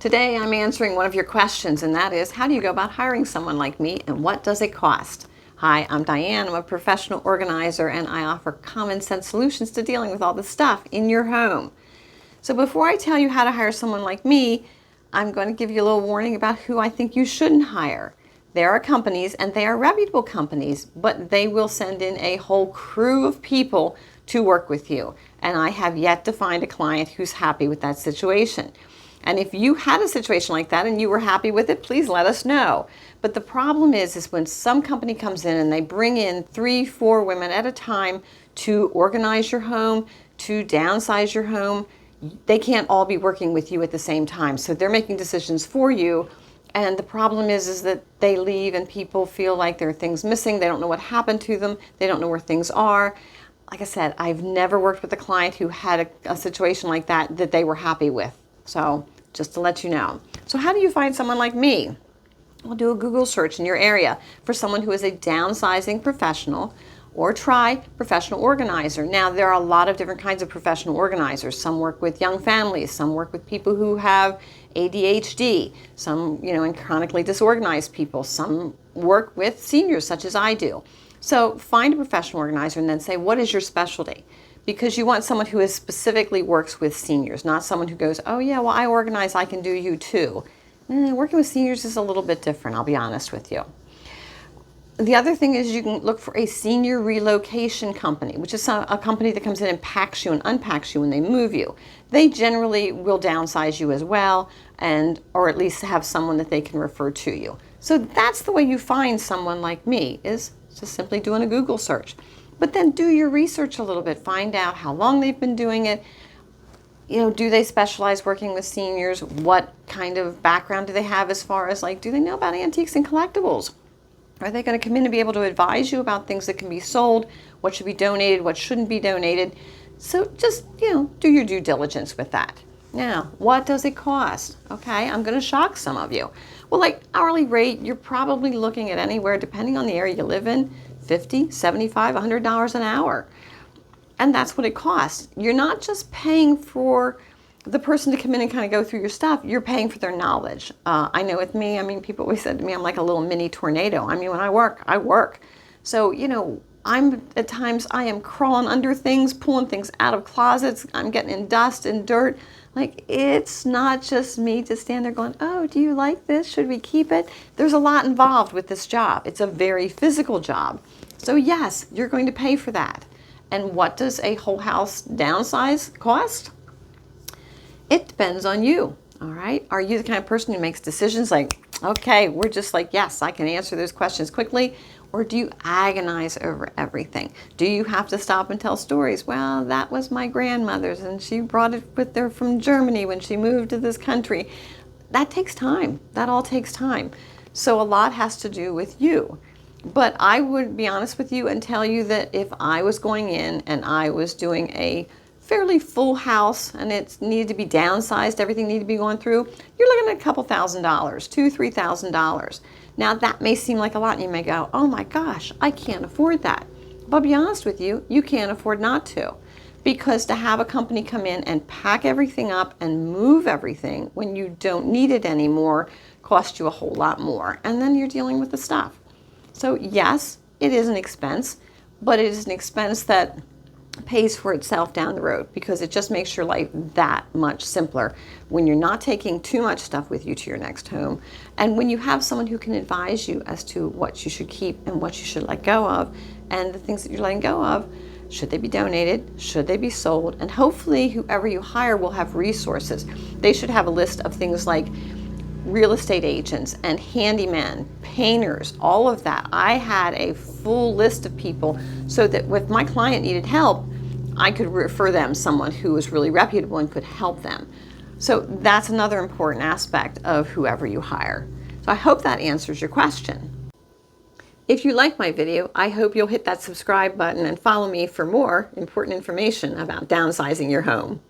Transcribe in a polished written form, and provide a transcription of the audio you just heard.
Today I'm answering one of your questions, and that is, how do you go about hiring someone like me and what does it cost? Hi, I'm Diane. I'm a professional organizer and I offer common sense solutions to dealing with all the stuff in your home. So before I tell you how to hire someone like me, I'm going to give you a little warning about who I think you shouldn't hire. There are companies, and they are reputable companies, but they will send in a whole crew of people to work with you. And I have yet to find a client who's happy with that situation. And if you had a situation like that and you were happy with it, please let us know. But the problem is when some company comes in and they bring in 3-4 women at a time to organize your home, to downsize your home, they can't all be working with you at the same time. So they're making decisions for you. And the problem is that they leave and people feel like there are things missing. They don't know what happened to them. They don't know where things are. Like I said, I've never worked with a client who had a situation like that they were happy with. So just to let you know. So how do you find someone like me? Well, do a Google search in your area for someone who is a downsizing professional, or try professional organizer. Now, there are a lot of different kinds of professional organizers. Some work with young families, some work with people who have ADHD, some, and chronically disorganized people, some work with seniors such as I do. So find a professional organizer and then say, what is your specialty? Because you want someone who specifically works with seniors, not someone who goes, oh yeah, well I organize, I can do you too. Working with seniors is a little bit different, I'll be honest with you. The other thing is you can look for a senior relocation company, which is a company that comes in and packs you and unpacks you when they move you. They generally will downsize you as well, or at least have someone that they can refer to you. So that's the way you find someone like me, is just simply doing a Google search. But then do your research a little bit. Find out how long they've been doing it. Do they specialize working with seniors? What kind of background do they have as far as do they know about antiques and collectibles? Are they going to come in and be able to advise you about things that can be sold, what should be donated, what shouldn't be donated? So just, do your due diligence with that. Now, what does it cost? Okay, I'm going to shock some of you. Well, hourly rate, you're probably looking at anywhere, depending on the area you live in, $50, $75, $100 an hour. And that's what it costs. You're not just paying for the person to come in and kind of go through your stuff, you're paying for their knowledge. I know with me, people always said to me, I'm like a little mini tornado. When I work, I work. So, at times I am crawling under things, pulling things out of closets. I'm getting in dust and dirt. It's not just me to stand there going, oh, do you like this? Should we keep it? There's a lot involved with this job. It's a very physical job. So yes, you're going to pay for that. And what does a whole house downsize cost? It depends on you, all right? Are you the kind of person who makes decisions okay, we're just yes, I can answer those questions quickly? Or do you agonize over everything? Do you have to stop and tell stories? Well, that was my grandmother's and she brought it with her from Germany when she moved to this country. That takes time. That all takes time. So a lot has to do with you. But I would be honest with you and tell you that if I was going in and I was doing a fairly full house and it needed to be downsized, everything needed to be going through, you're looking at a couple $1,000, $2,000, $3,000. Now that may seem like a lot and you may go, oh my gosh, I can't afford that. But I'll be honest with you, you can't afford not to. Because to have a company come in and pack everything up and move everything when you don't need it anymore costs you a whole lot more. And then you're dealing with the stuff. So yes, it is an expense, but it is an expense that pays for itself down the road because it just makes your life that much simpler when you're not taking too much stuff with you to your next home, and when you have someone who can advise you as to what you should keep and what you should let go of, and the things that you're letting go of, should they be donated, should they be sold, and hopefully whoever you hire will have resources. They should have a list of things like real estate agents and handymen, painters, all of that. I had a full list of people so that if my client needed help, I could refer them someone who was really reputable and could help them. So that's another important aspect of whoever you hire. So I hope that answers your question. If you like my video, I hope you'll hit that subscribe button and follow me for more important information about downsizing your home.